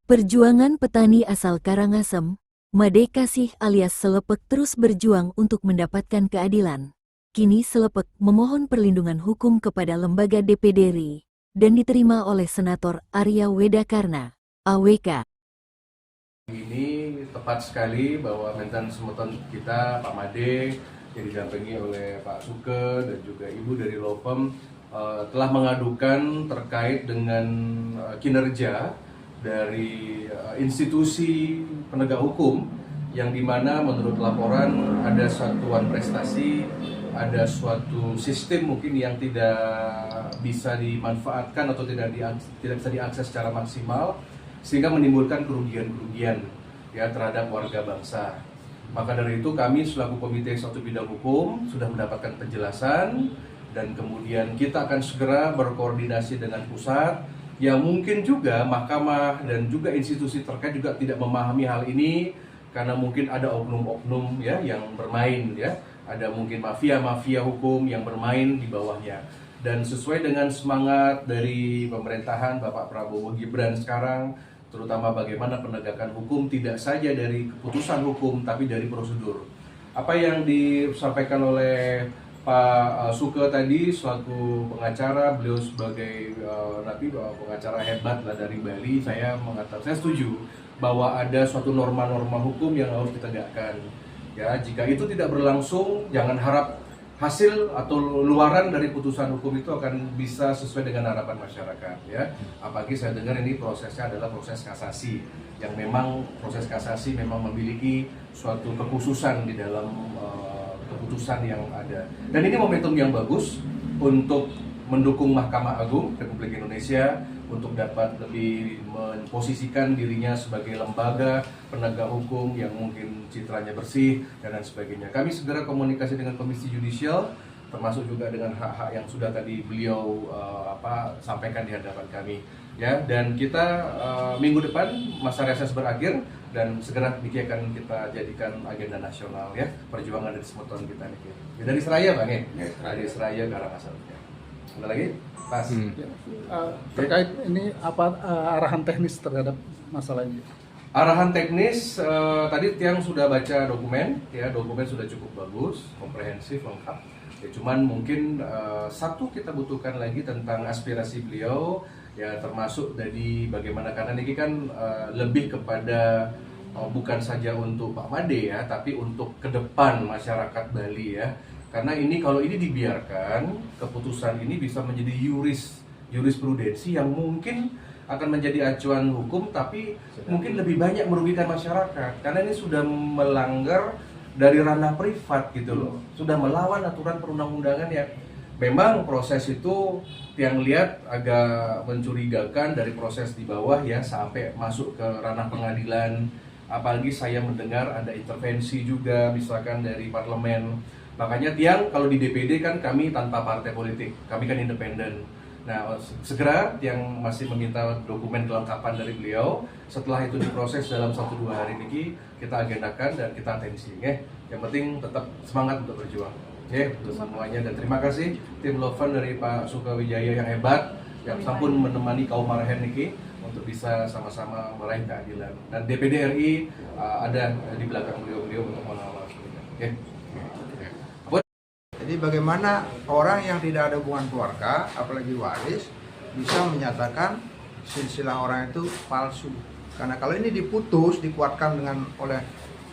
Perjuangan petani asal Karangasem, Made Kasih alias Selepek terus berjuang untuk mendapatkan keadilan. Kini Selepek memohon perlindungan hukum kepada lembaga DPD RI dan diterima oleh Senator Arya Wedakarna, AWK. Ini tepat sekali bahwa mantan semeton kita Pak Made yang didampingi oleh Pak Suke dan juga Ibu dari law firm telah mengadukan terkait dengan kinerja dari institusi penegak hukum yang dimana menurut laporan ada satuan prestasi, ada suatu sistem mungkin yang tidak bisa dimanfaatkan atau tidak bisa diakses secara maksimal sehingga menimbulkan kerugian-kerugian ya terhadap warga bangsa. Maka dari itu kami selaku Komite 1 Bidang Hukum sudah mendapatkan penjelasan dan kemudian kita akan segera berkoordinasi dengan pusat yang mungkin juga mahkamah dan juga institusi terkait juga tidak memahami hal ini karena mungkin ada oknum-oknum ya yang bermain ya, ada mungkin mafia-mafia hukum yang bermain di bawahnya. Dan sesuai dengan semangat dari pemerintahan Bapak Prabowo Gibran sekarang, terutama bagaimana penegakan hukum tidak saja dari keputusan hukum tapi dari prosedur. Apa yang disampaikan oleh Pak Suke tadi selaku pengacara, beliau sebagai pengacara hebat lah dari Bali, saya setuju bahwa ada suatu norma-norma hukum yang harus ditegakkan. Ya, jika itu tidak berlangsung, jangan harap hasil atau luaran dari putusan hukum itu akan bisa sesuai dengan harapan masyarakat ya. Apalagi saya dengar ini prosesnya adalah proses kasasi yang memang proses kasasi memang memiliki suatu kekhususan di dalam keputusan yang ada. Dan ini momentum yang bagus untuk mendukung Mahkamah Agung Republik Indonesia untuk dapat lebih memposisikan dirinya sebagai lembaga penegak hukum yang mungkin citranya bersih dan lain sebagainya. Kami segera komunikasi dengan Komisi Yudisial, termasuk juga dengan hak-hak yang sudah tadi beliau sampaikan di hadapan kami. Ya, dan kita minggu depan masa reses berakhir dan segera ini akan kita jadikan agenda nasional ya, perjuangan dari semeton kita nih. Ya, dari Seraya Bang ya? Dari Seraya ke Karangasem. Ada lagi? Pas. Terkait ini apa arahan teknis terhadap masalah ini? Arahan teknis tadi Tiang sudah baca dokumen, ya dokumen sudah cukup bagus, komprehensif, lengkap. Ya, cuman mungkin satu kita butuhkan lagi tentang aspirasi beliau, ya termasuk dari bagaimana karena ini kan lebih kepada bukan saja untuk Pak Made ya, tapi untuk ke depan masyarakat Bali ya. Karena ini kalau ini dibiarkan, keputusan ini bisa menjadi jurisprudensi yang mungkin akan menjadi acuan hukum, tapi mungkin lebih banyak merugikan masyarakat. Karena ini sudah melanggar dari ranah privat gitu loh, sudah melawan aturan perundang-undangan yang memang proses itu yang lihat agak mencurigakan dari proses di bawah ya sampai masuk ke ranah pengadilan. Apalagi saya mendengar ada intervensi juga misalkan dari parlemen. Makanya Tiang kalau di DPD kan kami tanpa partai politik, kami kan independen. Nah segera Tiang masih meminta dokumen kelengkapan dari beliau. Setelah itu diproses dalam 1-2 hari ini kita agendakan dan kita atensi ya. Yang penting tetap semangat untuk berjuang ya untuk semuanya. Dan terima kasih tim law firm dari Pak Suke Wijaya yang hebat yang sampun menemani kaum Marahen ini untuk bisa sama-sama meraih keadilan. Dan DPD RI ada di belakang beliau untuk mengawal ya. Jadi bagaimana orang yang tidak ada hubungan keluarga, apalagi waris, bisa menyatakan silsilah orang itu palsu. Karena kalau ini diputus, dikuatkan oleh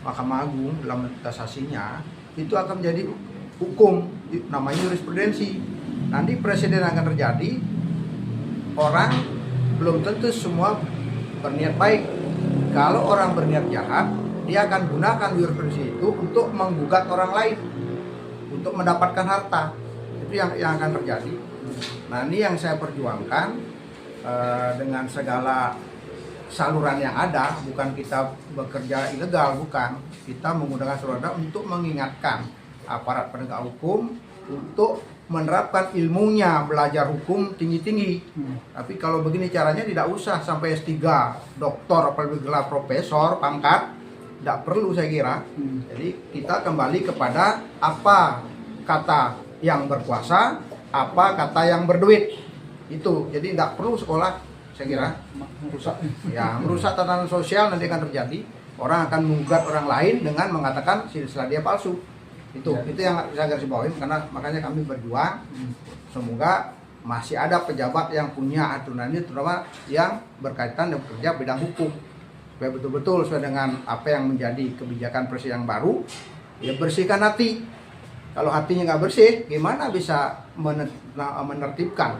Mahkamah Agung dalam kasasinya, itu akan menjadi hukum, namanya jurisprudensi. Nanti presiden akan terjadi, orang belum tentu semua berniat baik. Kalau orang berniat jahat, dia akan gunakan jurisprudensi itu untuk menggugat orang lain, untuk mendapatkan harta. Itu yang akan terjadi. Nah ini yang saya perjuangkan dengan segala saluran yang ada. Bukan kita bekerja ilegal, bukan. Kita menggunakan saluran untuk mengingatkan aparat penegak hukum untuk menerapkan ilmunya, belajar hukum tinggi-tinggi. Tapi kalau begini caranya tidak usah sampai S3, doktor, apalagi gelar profesor, pangkat. Tidak perlu saya kira. Jadi kita kembali kepada apa kata yang berkuasa, apa kata yang berduit. Itu. Jadi tidak perlu sekolah saya kira. Merusak. Ya, merusak tatanan sosial nanti akan terjadi. Orang akan menggugat orang lain dengan mengatakan silsilah dia palsu. Itu yang saya garis bawahi, karena makanya kami berjuang. Semoga masih ada pejabat yang punya aturan ini, terutama yang berkaitan dengan bekerja bidang hukum. Supaya betul-betul sesuai dengan apa yang menjadi kebijakan presiden yang baru, ya bersihkan hati. Kalau hatinya nggak bersih, gimana bisa menertibkan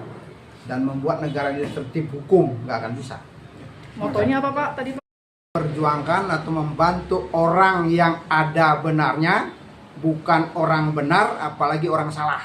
dan membuat negara ini tertib hukum? Nggak akan bisa. Motonya apa Pak tadi Pak? Perjuangkan atau membantu orang yang ada benarnya, bukan orang benar apalagi orang salah.